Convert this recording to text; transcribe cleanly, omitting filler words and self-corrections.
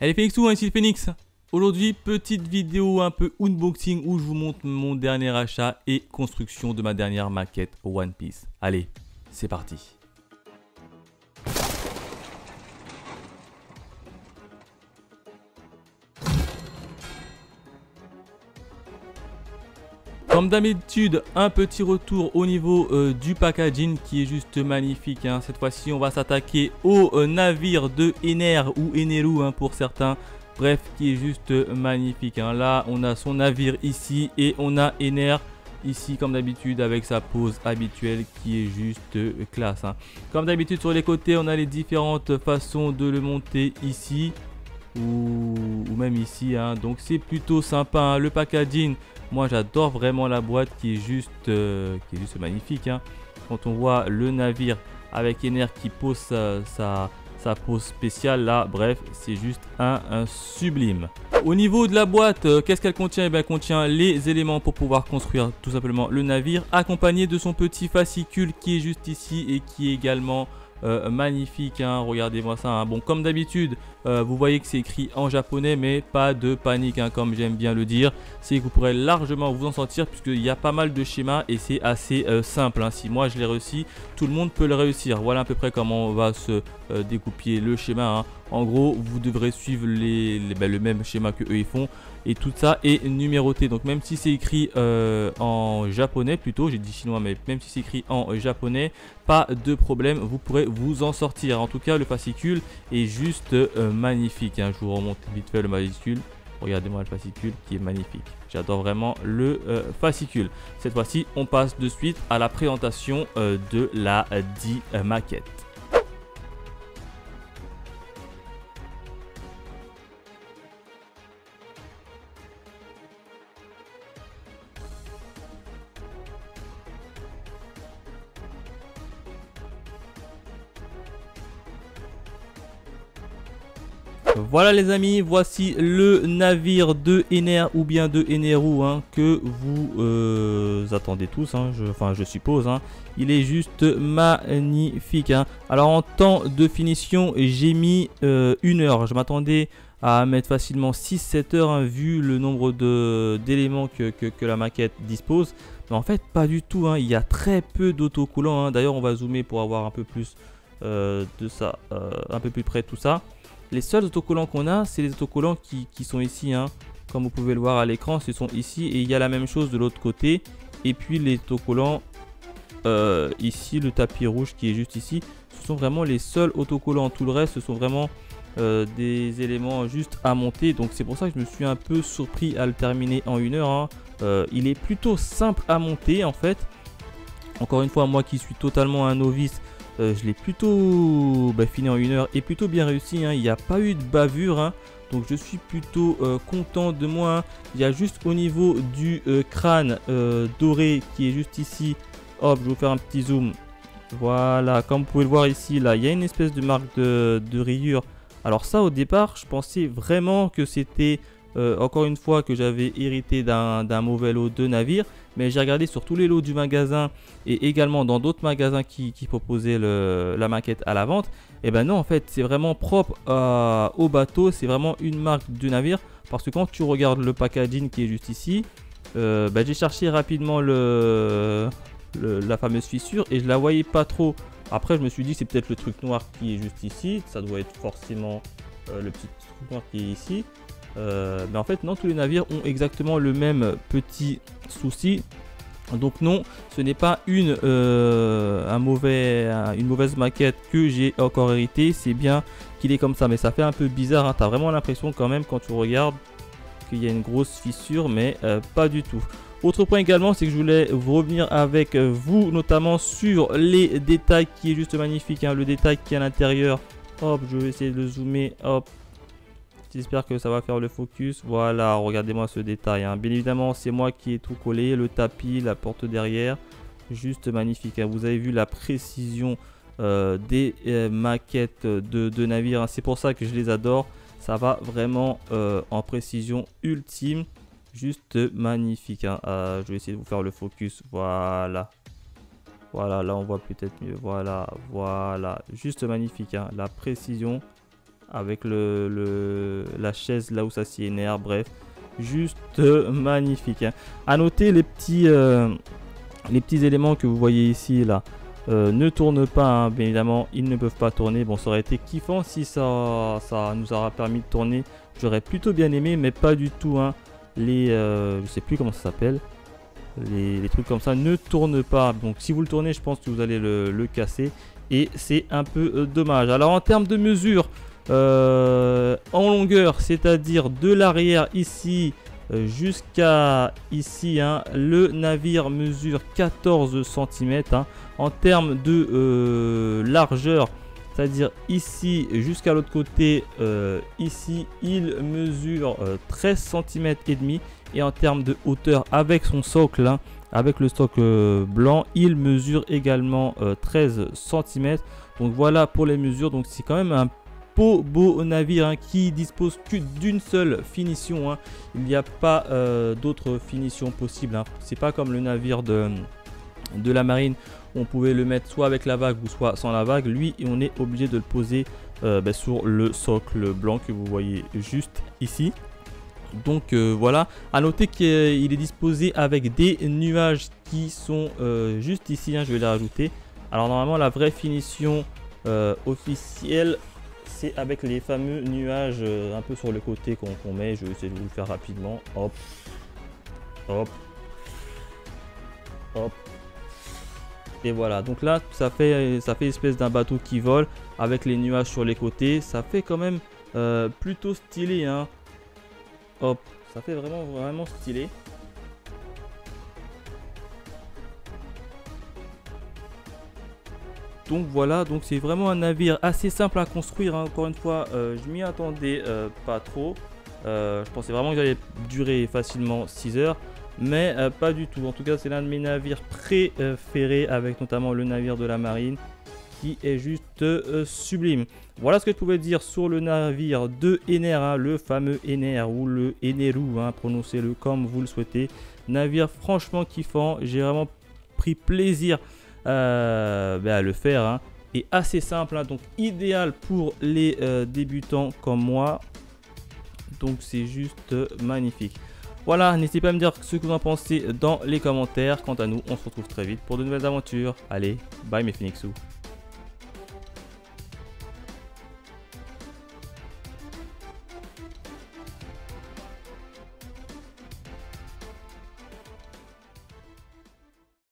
Allez Phoenix ou ici Phoenix. Aujourd'hui, petite vidéo un peu unboxing où je vous montre mon dernier achat et construction de ma dernière maquette One Piece. Allez, c'est parti. Comme d'habitude, un petit retour au niveau du packaging qui est juste magnifique. Cette fois-ci, on va s'attaquer au navire de Ener ou Eneru pour certains. Bref, qui est juste magnifique. Là, on a son navire ici et on a Ener ici comme d'habitude avec sa pose habituelle qui est juste classe. Comme d'habitude, sur les côtés, on a les différentes façons de le monter ici ou même ici. Donc, c'est plutôt sympa. Le packaging. Moi j'adore vraiment la boîte qui est juste magnifique. Quand on voit le navire avec Ener qui pose sa pose spéciale là, bref, c'est juste un sublime. Au niveau de la boîte, qu'est-ce qu'elle contient? Elle contient les éléments pour pouvoir construire tout simplement le navire, accompagné de son petit fascicule qui est juste ici et qui est également magnifique. Regardez-moi ça. Bon, comme d'habitude, vous voyez que c'est écrit en japonais, mais pas de panique, comme j'aime bien le dire. C'est que vous pourrez largement vous en sortir puisqu'il y a pas mal de schémas et c'est assez simple. Si moi je l'ai réussi, tout le monde peut le réussir. Voilà à peu près comment on va se découper le schéma. En gros, vous devrez suivre le même schéma que eux ils font. Et tout ça est numéroté. Donc même si c'est écrit en japonais plutôt, j'ai dit chinois, mais même si c'est écrit en japonais, pas de problème, vous pourrez vous en sortir. En tout cas, le fascicule est juste magnifique. Je vous remonte vite fait le fascicule. Regardez-moi le fascicule qui est magnifique. J'adore vraiment le fascicule. Cette fois-ci, on passe de suite à la présentation de la maquette. Voilà les amis, voici le navire de Ener ou bien de Eneru que vous attendez tous, je suppose. Il est juste magnifique. Alors en temps de finition, j'ai mis 1 heure. Je m'attendais à mettre facilement 6-7 heures vu le nombre d'éléments que la maquette dispose. Mais en fait, pas du tout. Il y a très peu d'autocollants. D'ailleurs, on va zoomer pour avoir un peu plus de ça, un peu plus près de tout ça. Les seuls autocollants qu'on a, c'est les autocollants qui sont ici. Comme vous pouvez le voir à l'écran, ce sont ici. Et il y a la même chose de l'autre côté. Et puis les autocollants, ici, le tapis rouge qui est juste ici. Ce sont vraiment les seuls autocollants. Tout le reste, ce sont vraiment des éléments juste à monter. Donc c'est pour ça que je me suis un peu surpris à le terminer en 1 heure. Il est plutôt simple à monter en fait. Encore une fois, moi qui suis totalement un novice, je l'ai plutôt fini en 1 heure et plutôt bien réussi. Il n'y a pas eu de bavure. Donc je suis plutôt content de moi. Il y a juste au niveau du crâne doré qui est juste ici. Hop, je vais vous faire un petit zoom. Voilà, comme vous pouvez le voir ici, là, il y a une espèce de marque de rayure. Alors ça, au départ, je pensais vraiment que c'était encore une fois que j'avais hérité d'un mauvais lot de navires. Mais j'ai regardé sur tous les lots du magasin et également dans d'autres magasins qui proposaient la maquette à la vente. Et ben non, en fait, c'est vraiment propre au bateau. C'est vraiment une marque du navire. Parce que quand tu regardes le packaging qui est juste ici, j'ai cherché rapidement la fameuse fissure et je la voyais pas trop. Après, je me suis dit c'est peut-être le truc noir qui est juste ici. Ça doit être forcément le petit truc noir qui est ici. Mais en fait non, tous les navires ont exactement le même petit souci. Donc non, ce n'est pas une mauvaise maquette que j'ai encore hérité. C'est bien qu'il est comme ça, mais ça fait un peu bizarre. Tu as vraiment l'impression quand même quand tu regardes qu'il y a une grosse fissure, mais pas du tout. Autre point également, c'est que je voulais vous revenir avec vous notamment sur les détails qui est juste magnifique. Le détail qui est à l'intérieur. Hop, je vais essayer de zoomer. Hop. J'espère que ça va faire le focus. Voilà, regardez-moi ce détail. Bien évidemment, c'est moi qui ai tout collé. Le tapis, la porte derrière. Juste magnifique. Vous avez vu la précision des maquettes de navires. C'est pour ça que je les adore. Ça va vraiment en précision ultime. Juste magnifique. Je vais essayer de vous faire le focus. Voilà. Voilà, là on voit peut-être mieux. Voilà, voilà. Juste magnifique. La précision. avec la chaise là où ça s'y énerve, bref, juste magnifique, hein. À noter les petits éléments que vous voyez ici là. Ne tournent pas, hein, bien évidemment, ils ne peuvent pas tourner. Bon, ça aurait été kiffant si ça nous aura permis de tourner. J'aurais plutôt bien aimé, mais pas du tout, hein. Je sais plus comment ça s'appelle. Les trucs comme ça ne tournent pas. Donc, si vous le tournez, je pense que vous allez le casser. Et c'est un peu dommage. Alors, en termes de mesure, en longueur, c'est-à-dire de l'arrière ici jusqu'à ici, hein, le navire mesure 14 cm, hein. En termes de largeur, c'est-à-dire ici jusqu'à l'autre côté, ici il mesure 13 cm et demi, et en termes de hauteur avec son socle, hein, avec le socle blanc, il mesure également 13 cm. Donc voilà pour les mesures. Donc c'est quand même un beau navire, hein, qui dispose que d'une seule finition, hein. Il n'y a pas d'autres finitions possibles, hein. C'est pas comme le navire de la marine, on pouvait le mettre soit avec la vague ou soit sans la vague. Lui, on est obligé de le poser sur le socle blanc que vous voyez juste ici. Donc voilà, à noter qu'il est disposé avec des nuages qui sont juste ici, hein, je vais les rajouter. Alors normalement la vraie finition officielle, c'est avec les fameux nuages un peu sur le côté qu'on met. Je vais essayer de vous le faire rapidement. Hop, hop, hop. Et voilà, donc là ça fait espèce d'un bateau qui vole avec les nuages sur les côtés. Ça fait quand même plutôt stylé, hein. Hop, ça fait vraiment stylé. Donc voilà, donc c'est vraiment un navire assez simple à construire, hein. Encore une fois, je m'y attendais pas trop. Je pensais vraiment qu'il allait durer facilement 6 heures. Mais pas du tout. En tout cas, c'est l'un de mes navires préférés, avec notamment le navire de la marine qui est juste sublime. Voilà ce que je pouvais dire sur le navire de Ener, hein, le fameux Ener ou le Eneru, hein, prononcez-le comme vous le souhaitez. Navire franchement kiffant. J'ai vraiment pris plaisir à le faire, hein. Et assez simple, hein, donc idéal pour les débutants comme moi. Donc c'est juste magnifique. Voilà, n'hésitez pas à me dire ce que vous en pensez dans les commentaires. Quant à nous, on se retrouve très vite pour de nouvelles aventures. Allez, bye mes Phoenixous.